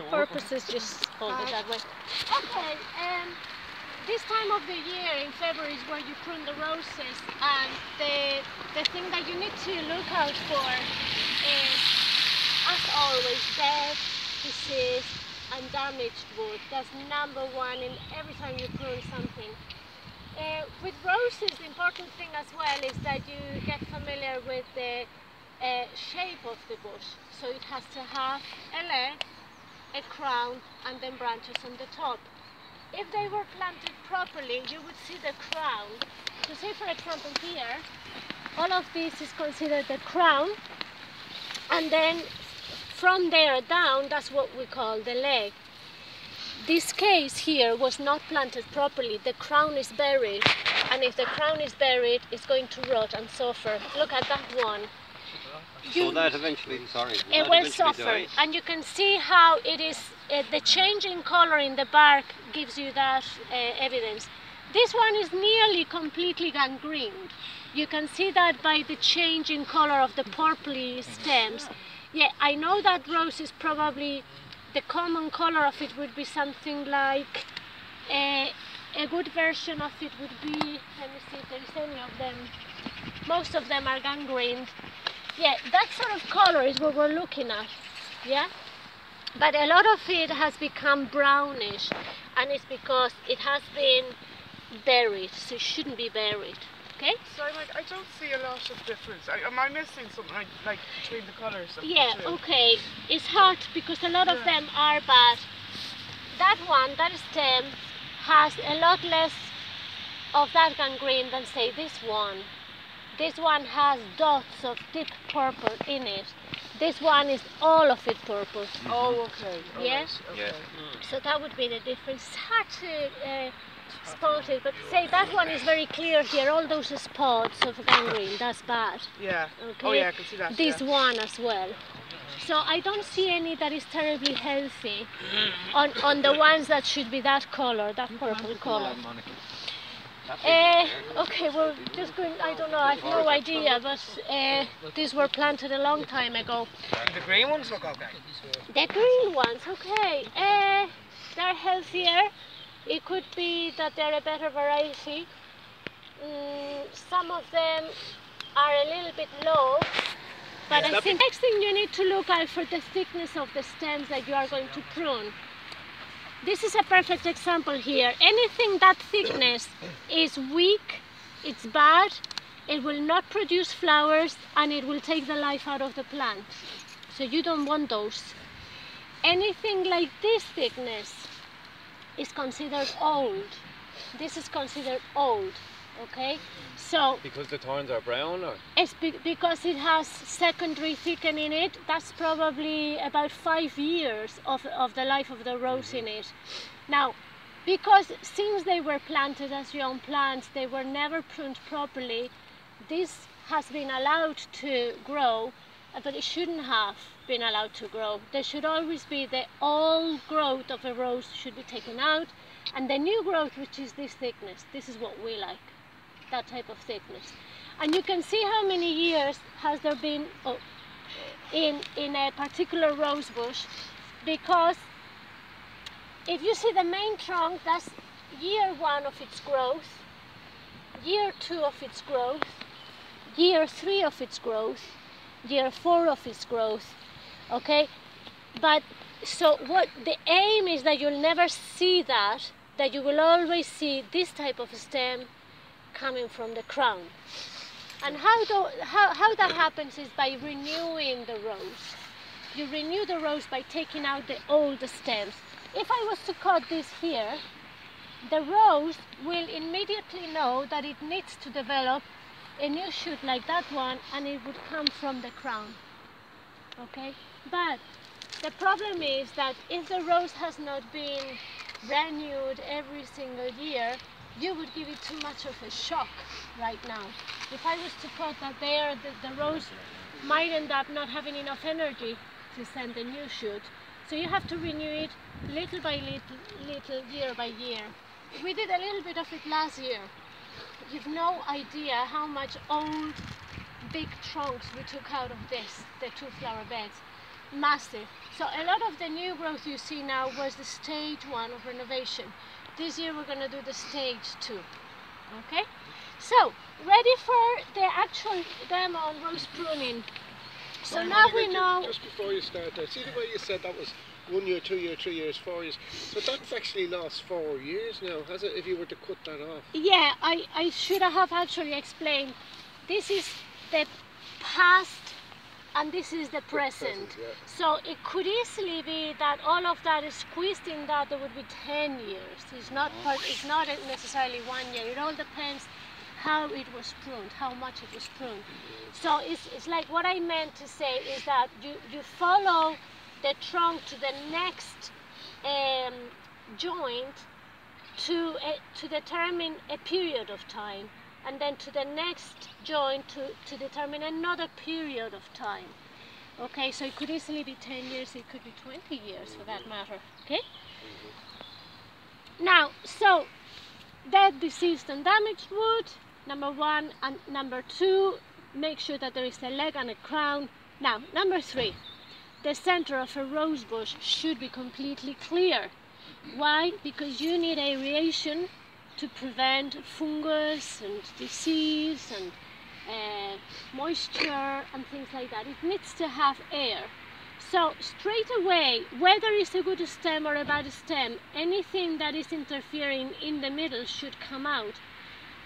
purposes, just hold it that way. Okay, this time of the year in February is where you prune the roses, and the thing that you need to look out for is, as always, death, disease and damaged wood. That's number one in every time you prune something. With roses, the important thing as well is that you get familiar with the shape of the bush. So it has to have a leg, a crown and then branches on the top. If they were planted properly, you would see the crown. So say for example here, all of this is considered the crown, and then from there down, that's what we call the leg. This case here was not planted properly. The crown is buried, and if the crown is buried, it's going to rot and suffer. Look at that one. So that eventually, it will suffer, and you can see how it is. The change in color in the bark gives you that evidence. This one is nearly completely gangrened. You can see that by the change in color of the purpley stems. Yeah, I know that rose is probably the common color of it would be something like a good version of it would be. Let me see if there is any of them. Most of them are gangrened. Yeah, that sort of color is what we're looking at, yeah? But a lot of it has become brownish, and it's because it has been buried, so it shouldn't be buried, okay? So I don't see a lot of difference. Am I missing something like between the colours of yeah, the two? okay, it's hard because a lot of them are bad. That one, that stem, has a lot less of that gangrene than say this one. This one has dots of deep purple in it. This one is all of it purple. Oh, okay. Yeah? Right. Okay. Yeah. So that would be the difference. It's hard to spot it, but say that one is very clear here. All those spots of gangrene, that's bad. Yeah. Okay? Oh yeah, I can see that. This one as well. So I don't see any that is terribly healthy on the ones that should be that color, that purple color. Okay, well, just going, I don't know, I have no idea, but these were planted a long time ago. The green ones look okay. The green ones, okay, they're healthier. It could be that they're a better variety. Some of them are a little bit low, but I think next thing you need to look out for the thickness of the stems that you are going to prune. This is a perfect example here. Anything that thickness is weak, it's bad, it will not produce flowers, and it will take the life out of the plant. So you don't want those. Anything like this thickness is considered old. This is considered old, okay? So Because the thorns are brown, or? it's because it has secondary thickening in it. That's probably about 5 years of the life of the rose in it. Now, because since they were planted as young plants, they were never pruned properly, this has been allowed to grow, but it shouldn't have been allowed to grow. There should always be the old growth of a rose should be taken out, and the new growth, which is this thickness. This is what we like. That type of thickness, and you can see how many years has there been in a particular rose bush, because if you see the main trunk, that's year 1 of its growth, year 2 of its growth, year 3 of its growth, year 4 of its growth, okay? But so what the aim is that you'll never see that you will always see this type of stem coming from the crown. And how that happens is by renewing the rose. You renew the rose by taking out the old stems. If I was to cut this here, the rose will immediately know that it needs to develop a new shoot like that one, and it would come from the crown. Okay? But the problem is that if the rose has not been renewed every single year, you would give it too much of a shock right now. If I was to cut that there, the rose might end up not having enough energy to send a new shoot. So you have to renew it little by little, year by year. We did a little bit of it last year. You've no idea how much old big trunks we took out of this, the 2 flower beds. massive. So a lot of the new growth you see now was the stage 1 of renovation. This year we're going to do the stage 2. Okay? So, ready for the actual demo on rose pruning. So now we know... Just before you start there, see the way you said that was 1 year, 2 year, 3 years, 4 years. So that's actually lost 4 years now, has it, if you were to cut that off? Yeah, I should have actually explained. This is the past and this is the present. Yeah. So it could easily be that all of that is squeezed in that there would be 10 years. It's not necessarily 1 year. It all depends how it was pruned, how much it was pruned. So it's like what I meant to say is that you follow the trunk to the next joint to determine a period of time, and then to the next joint to determine another period of time. Okay, so it could easily be 10 years, it could be 20 years for that matter. Okay? Now, so dead, diseased and damaged wood, number 1, and number 2, make sure that there is a leg and a crown. Now, number 3, the center of a rose bush should be completely clear. Why? Because you need aeration to prevent fungus and disease and moisture and things like that. It needs to have air. So straight away, whether it's a good stem or a bad stem, anything that is interfering in the middle should come out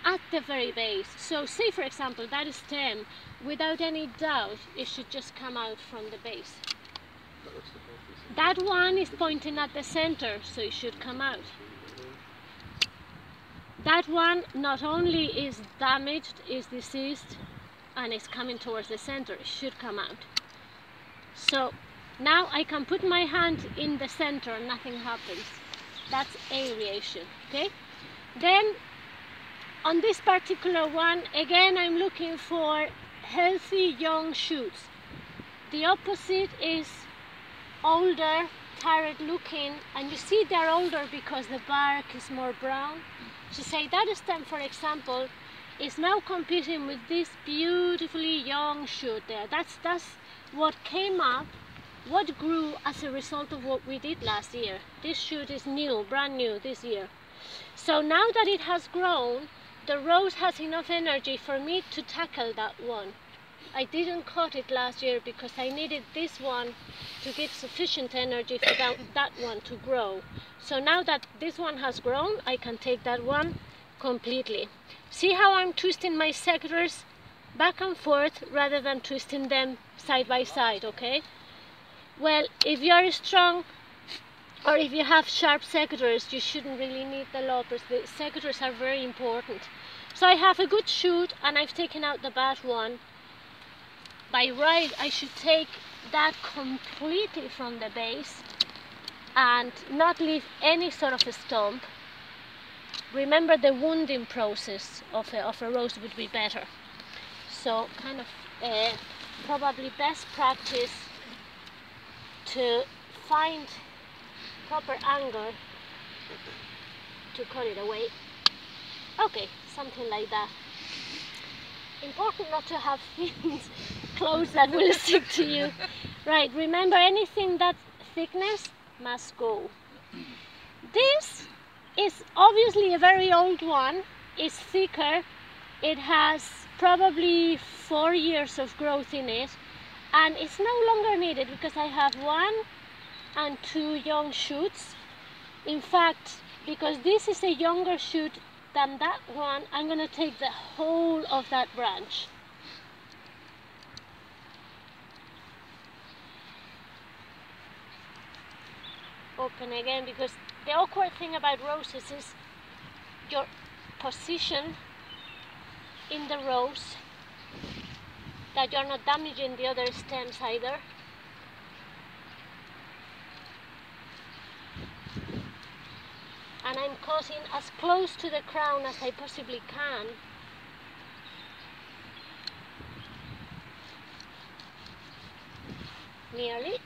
at the very base. So say for example that stem, without any doubt, it should just come out from the base. That one is pointing at the center, so it should come out. That one not only is damaged, is diseased, and is coming towards the center, it should come out. So now I can put my hand in the center and nothing happens. That's aeration, okay? Then on this particular one, again I'm looking for healthy young shoots. The opposite is older, tired looking, and you see they're older because the bark is more brown. So say that stem, for example, is now competing with this beautifully young shoot there. That's what came up, what grew as a result of what we did last year. This shoot is new, brand new this year. So now that it has grown, the rose has enough energy for me to tackle that one. I didn't cut it last year because I needed this one to give sufficient energy for that one to grow. So now that this one has grown, I can take that one completely. See how I'm twisting my secateurs back and forth rather than twisting them side by side, okay? Well, if you are strong or if you have sharp secateurs, you shouldn't really need the loppers. The secateurs are very important. So I have a good shoot and I've taken out the bad one. By right, I should take that completely from the base and not leave any sort of a stump. Remember, the wounding process of a rose would be better. So kind of probably best practice to find proper angle to cut it away. Okay, something like that. Important not to have things close that will stick to you. Right, remember, anything that thickness must go. This is obviously a very old one. It's thicker. It has probably 4 years of growth in it, and it's no longer needed because I have 1 and 2 young shoots. In fact, because this is a younger shoot than that one, I'm going to take the whole of that branch. Open again, because the awkward thing about roses is your position in the rose, that you're not damaging the other stems either. And I'm cutting as close to the crown as I possibly can. Nearly.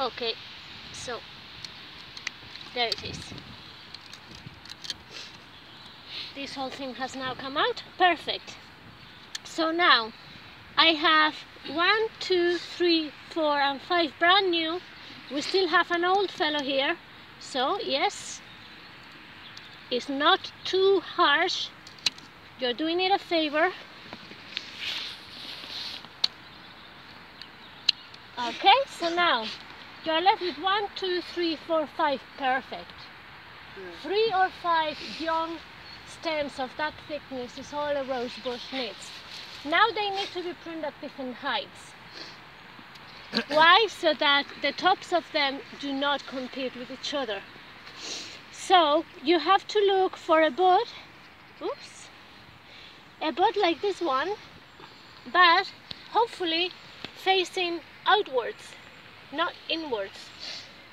Okay, so There it is. This whole thing has now come out. Perfect. So now I have 1, 2, 3, 4 and 5 brand new. We still have an old fellow here. So yes, it's not too harsh. You're doing it a favor. Okay, so now you're left with 1, 2, 3, 4, 5. Perfect. 3 or 5 young stems of that thickness is all a rose bush needs. Now they need to be pruned at different heights. Why? So that the tops of them do not compete with each other. So you have to look for a bud, oops, a bud like this one, but hopefully facing outwards, not inwards.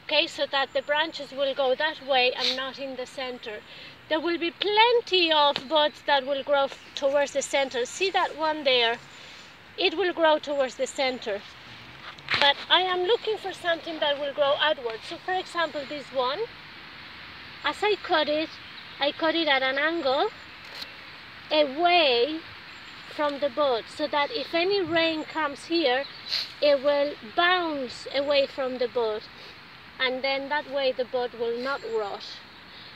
Okay, so that the branches will go that way and not in the center. There will be plenty of buds that will grow towards the center. See that one there? It will grow towards the center. But I am looking for something that will grow outwards. So for example, this one, as I cut it at an angle away from the bud, so that if any rain comes here, it will bounce away from the bud, and then that way the bud will not rot.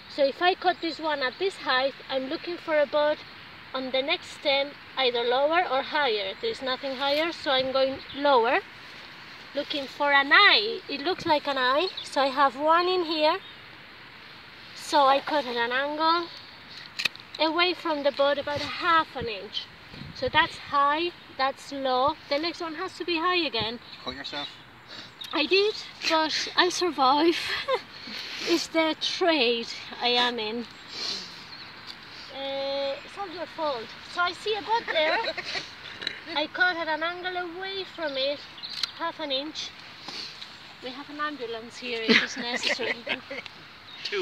So if I cut this one at this height, I'm looking for a bud on the next stem, either lower or higher. There's nothing higher, so I'm going lower, looking for an eye. It looks like an eye, so I have one in here. So I cut at an angle away from the bud about 1/2 inch. So that's high, that's low. The next one has to be high again. Cut yourself? I did, but I survive. It's the trade I am in. It's all your fault. So I see a bud there. I cut at an angle away from it, 1/2 inch. We have an ambulance here if it's necessary.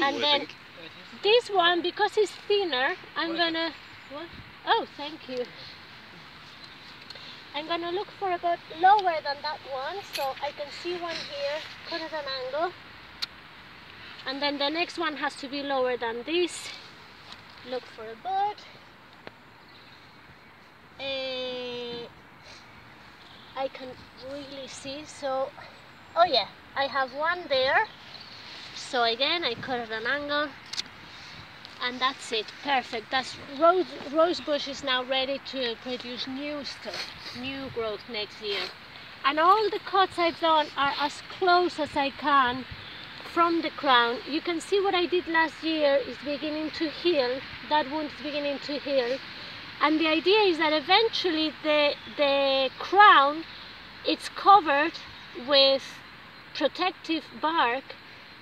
And then this one, because it's thinner, I'm gonna, what? Oh, thank you. I'm gonna look for a bud lower than that one, so I can see one here, cut at an angle. And then the next one has to be lower than this. Look for a bud. I can really see, so, oh yeah, I have one there. So again, I cut at an angle, and that's it, perfect. That's rose bush is now ready to produce new stuff, new growth next year. And all the cuts I've done are as close as I can from the crown. You can see what I did last year is beginning to heal. That wound is beginning to heal. And the idea is that eventually the crown, it's covered with protective bark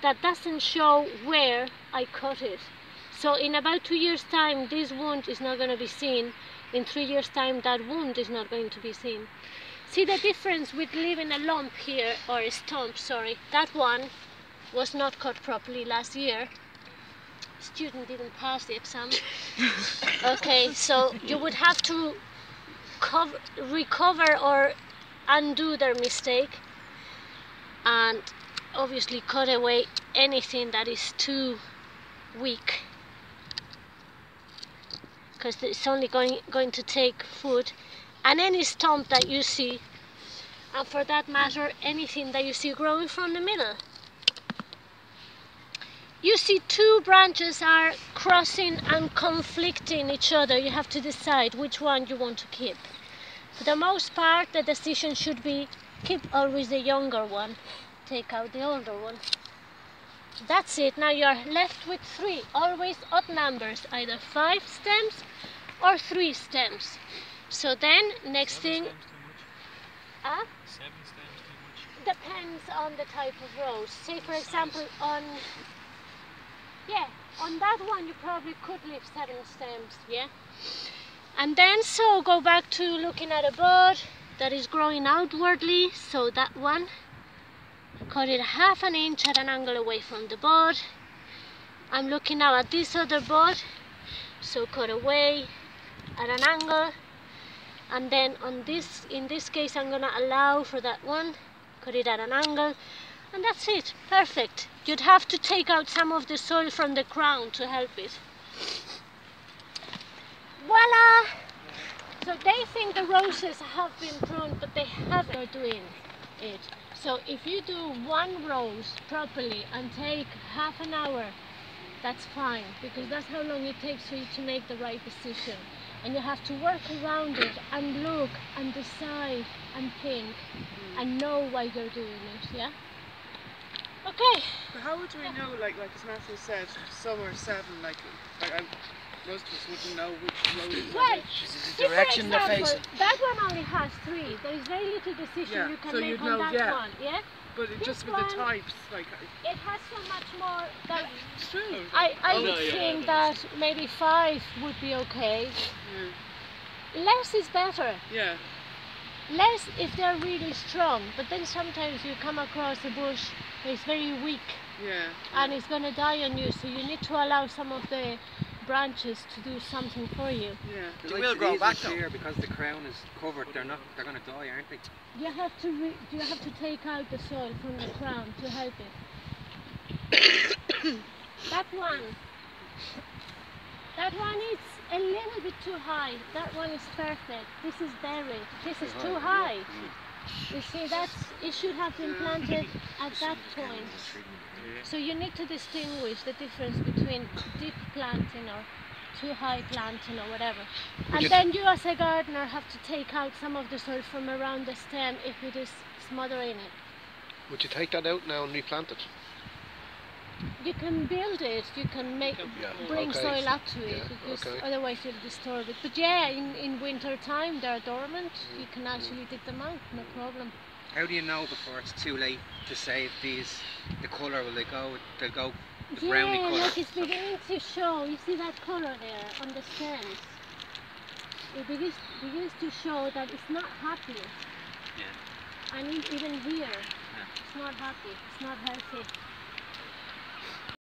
that doesn't show where I cut it. So in about 2 years' time, this wound is not going to be seen. In 3 years' time, that wound is not going to be seen. See the difference with leaving a lump here, or a stump, sorry. That one was not cut properly last year. Student didn't pass the exam. Okay, so you would have to recover or undo their mistake, and obviously cut away anything that is too weak, because it's only going to take food. And any stump that you see, and for that matter anything that you see growing from the middle. You see two branches are crossing and conflicting each other. You have to decide which one you want to keep. For the most part, the decision should be keep always the younger one, take out the older one. That's it. Now you are left with 3, always odd numbers, either 5 stems or 3 stems. So then next thing, 7 stems too much. Depends on the type of rose. Say for example on that one you probably could leave 7 stems, yeah? And then so go back to looking at a bud that is growing outwardly. So that one, cut it 1/2 inch at an angle away from the bud. I'm looking now at this other bud, so cut away at an angle. And then on this, in this case, I'm gonna allow for that one, cut it at an angle. And that's it, perfect. You'd have to take out some of the soil from the crown to help it. Voila! So they think the roses have been pruned, but they haven't. They're doing it. So if you do one rose properly and take half an hour, that's fine, because that's how long it takes for you to make the right decision. And you have to work around it and look and decide and think and know why you're doing it, yeah? Okay. But how would we know, like as Matthew said, some are 7, most of us wouldn't know which road is Well, which. see, direction for they're example, facing. that one only has 3. There is very little decision Yeah, you can so make you'd on know, that yeah. one, yeah? But it This just with one- the types, It has so much more that it's true. I no, would yeah, think that that maybe 5 would be okay. Yeah. Less is better. Yeah. Less if they're really strong, but then sometimes you come across a bush that is very weak Yeah. and it's going to die on you, so you need to allow some of the branches to do something for you. Yeah. They will grow back here because the crown is covered. They're going to die, aren't they? You have to take out the soil from the crown to help it. That one is a little bit too high. That one is perfect. This is buried. This is too high. You see, it should have been planted at that point. So you need to distinguish the difference between deep planting or too high planting or whatever. And then you as a gardener have to take out some of the soil from around the stem if it is smothering it. Would you take that out now and replant it? You can build it, you can bring okay. soil up to it, Yeah, because okay. otherwise you'll disturb it. But yeah, in winter time they're dormant, you can actually dig them out, no problem. How do you know before it's too late to save these? The colour, will they go? They'll go the browny Yeah, colour. like it's beginning to show. You see that colour there on the stems? It begins to show that it's not happy. Yeah. And even here, it's not happy, it's not healthy.